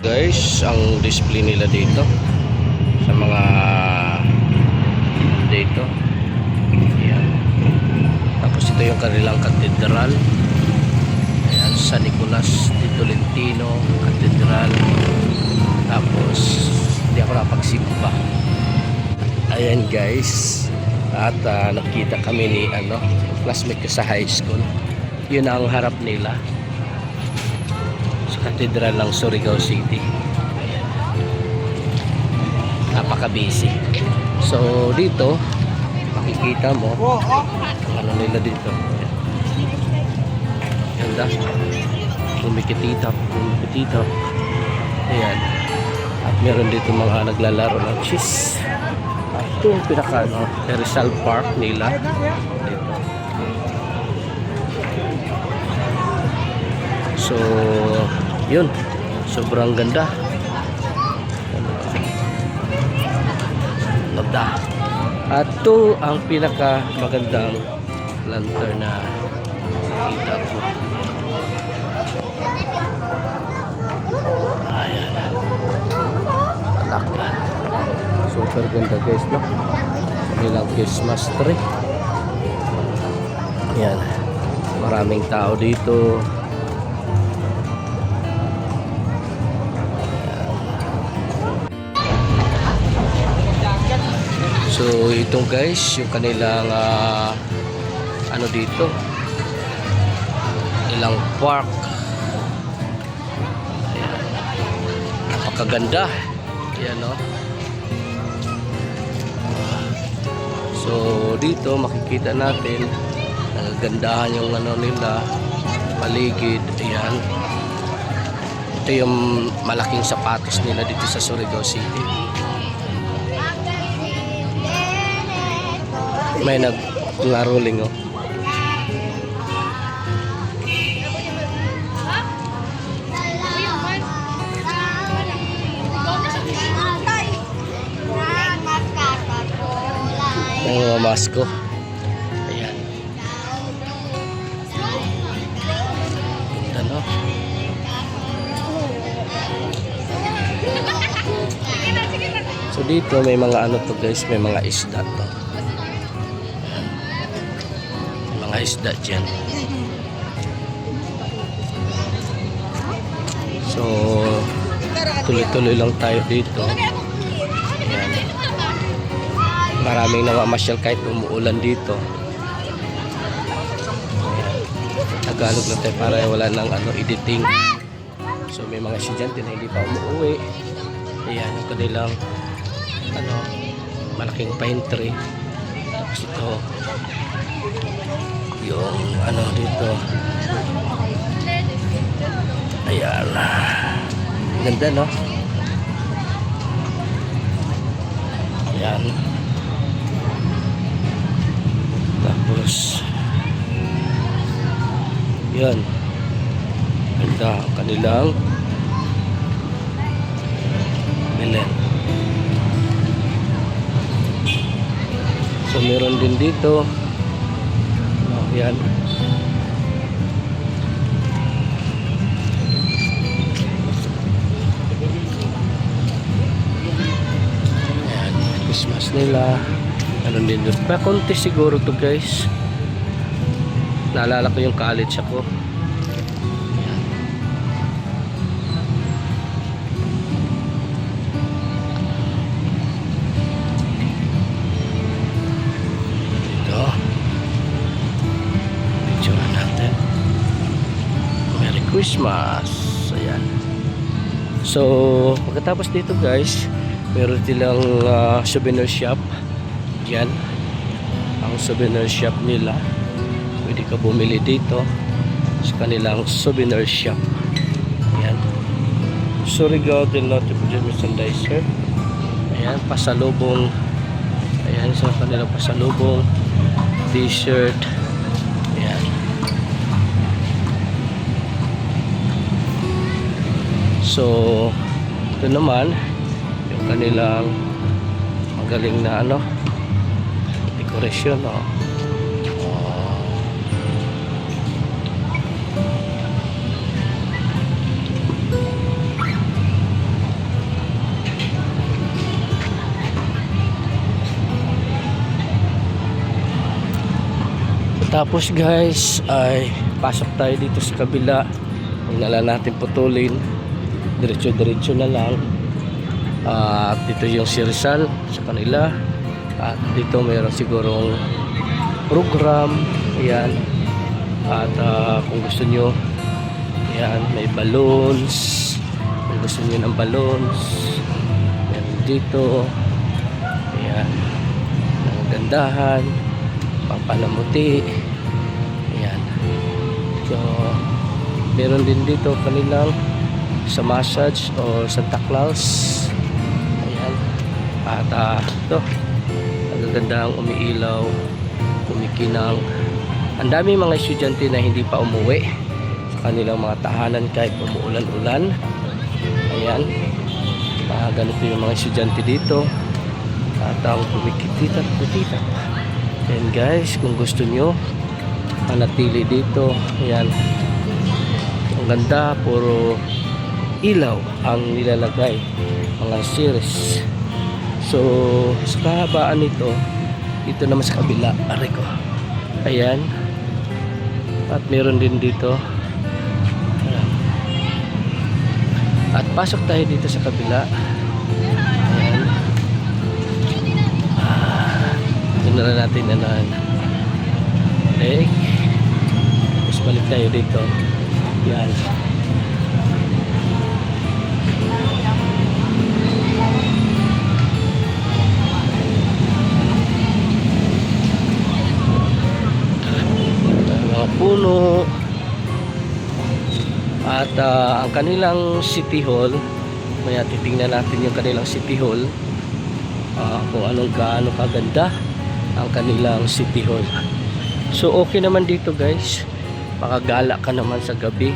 guys ang display nila dito sa mga dito. Ayan. Tapos ito yung kanilang katedral. Ayan, San Nicolas de Tolentino Katedral. Tapos hindi ako napagsimba. Ayan guys, at nakita kami ni classmate ko sa high school. Yun ang harap nila sa katedral ng Surigao City. Napaka busy. So dito makikita mo ano nila dito. Ganda, kumikitita. Ayan, at meron dito mga naglalaro ng chess. Ito yung pinaka Rizal Park nila dito. So yun, sobrang ganda. At ito ang pinaka magandang lantern na nakita ko. Ayan, laki. Super ganda guys, no? Nilang Christmas tree. Ayan, maraming tao dito. So ito guys yung kanilang ano dito, ilang park. Ayan, napakaganda. Ayan, no? So dito makikita natin nagagandahan yung nila paligid. Ayan, ito yung malaking sapatos nila dito sa Surigao City. May naglaruling oh. Ang mga masko. Ayan. Ganda, no? So dito may mga ano to guys, may mga isda to. Mga isda dyan. So tuloy-tuloy lang tayo dito. Ayan. Maraming namamasyal kahit umuulan dito. Ayan. Tagalog lang tayo para wala nang editing. So may mga estudyante na hindi pa umuwi. Ayan yung kanilang malaking pine tree. Tapos ito yung dito. Ayan, ganda, no? Ayan, tapos yan, ganda ang kanilang Belen. So meron din dito. Yan. Ayan, Christmas nila. Ano din doon. Pa konti siguro to guys. Naalala ko yung college ako. Ayan. Ito. Merry Christmas. Ayan. So pagkatapos dito guys, meron silang souvenir shop. Yan ang souvenir shop nila. Pwede ka bumili dito sa kanilang souvenir shop. Ayan, Surigao del Norte Merchandiser. Ayan, pasalubong. Ayan, sa kanilang pasalubong t-shirt. Ayan. So ito naman yung kanilang magaling na dekorasyon, no? Tapos guys ay pasok tayo dito sa kabila. Huwag na lang natin putulin, diretso na lang. At dito yung si Rizal sa kanila. At dito mayroon sigurong program. Ayan. At kung gusto nyo, ayan, may balloons. Kung gusto nyo ng balloons, meron dito. Ayan, ang gandahan, pampalamuti. Ayan. So meron din dito kanilang sa massage o Santa Claus. Ayan. At ito, ang umiilaw, kumikinang. Ang dami mga estudyante na hindi pa umuwi sa kanilang mga tahanan kahit umuulan-ulan. Ayan. Ganito yung mga estudyante dito. At ang kumikititap. Ayan guys, kung gusto nyo manatili dito, ayan, ang ganda, puro ilaw ang nilalagay, mga series. So sa kahabaan nito, dito naman sa kabila, aray ko, ayan. At meron din dito. Ayan. At pasok tayo dito sa kabila. Ayan. Ito na lang natin balik. Tapos balik tayo dito. Ayan. Puno. At ang kanilang City Hall, maya titingnan natin yung kanilang City Hall, kung anong gaano kaganda ang kanilang City Hall. So okay naman dito guys, makagala ka naman sa gabi,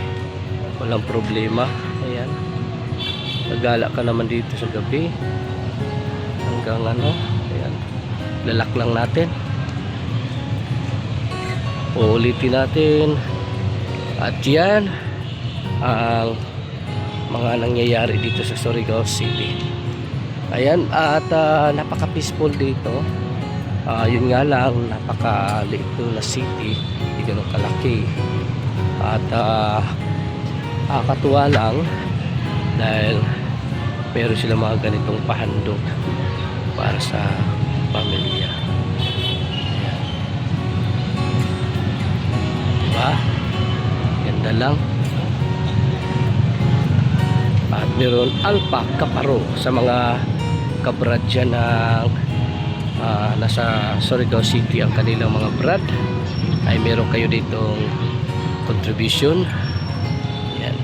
walang problema. Ayan, magala ka naman dito sa gabi hanggang ayan, lalak lang natin. Uulitin natin. At yan ang mga nangyayari dito sa Surigao City. Ayan. At napaka peaceful dito. Yun nga lang, napakaliit na city, hindi ganun kalaki. At katuwa lang dahil meron sila mga ganitong pahandog para sa pamilya. Ganda lang. At meron Alpa Kaparo sa mga kabrad dyan ng nasa Surigao City. Ang kanilang mga brad ay meron kayo ditong contribution. Yan.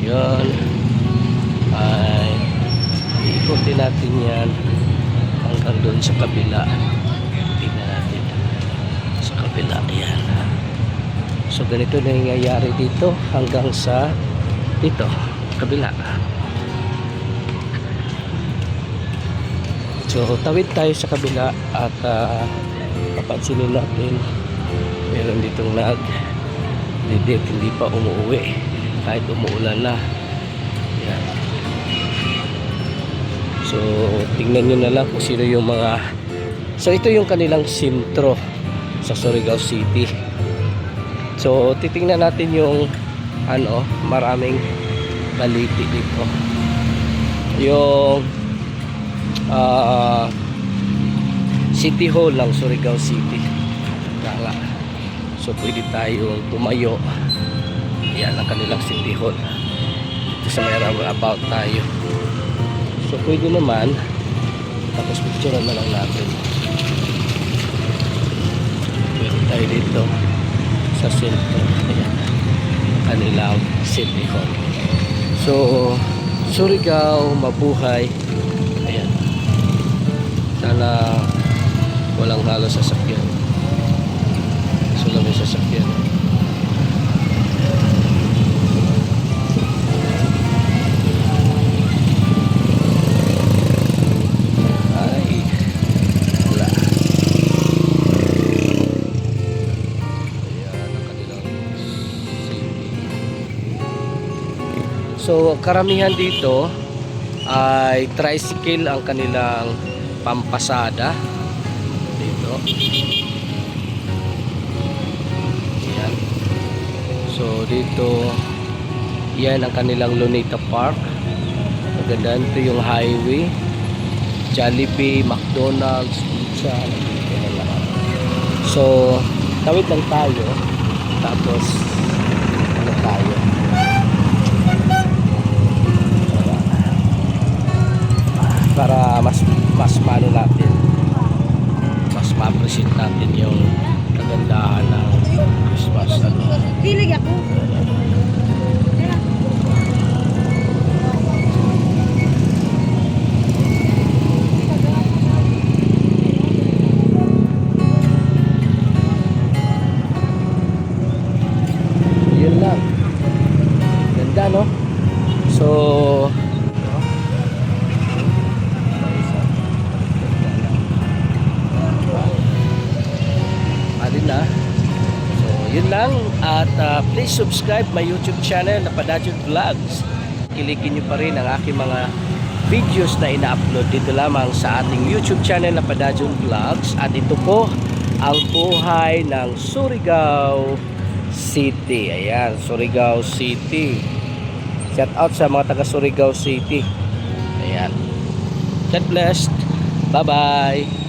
Yun ay iikutin natin yan hanggang doon sa kabila. Ayan. So ganito na nangyayari dito hanggang sa dito kabila. So tawid tayo sa kabila at papansinin natin meron ditong nag-date, hindi pa umuwi kahit umuulan na. Ayan. So tingnan nyo na lang kung sino yung mga, so ito yung kanilang sentro sa Surigao City. So titingnan natin yung maraming baliti dito. Yung City Hall ng Surigao City. Kaya, so pwede tayong tumayo. Yan ang kanilang City Hall. Ito sa may about tayo. So pwede naman, tapos picture na lang natin. Tayo dito sa sentro. Ayan, kanilang City Hall. So Surigao, mabuhay. Ayan, sana walang halos sasakyan. So lang may sasakyan. So karamihan dito ay tricycle ang kanilang pampasada. dito. Ayan. So dito, yan ang kanilang Luneta Park. Maganda, ito yung highway. Jollibee, McDonald's, pizza. Nandito na lang. So, tawid lang tayo. Tapos, ano tayo? Para mas mano natin, mas ma-appreciate natin yung kagandahan ng Christmas. Dilig ako. Yun lang. Ganda, no? So, alin na. So, yun lang. At please subscribe my YouTube channel na Padajon Vlogs. Kilikin nyo pa rin ang aking mga videos na ina-upload dito lamang sa ating YouTube channel na Padajon Vlogs. At ito po ang buhay ng Surigao City. Ayan, Surigao City. Shout out sa mga taga Surigao City. Ayan. God bless. Bye-bye.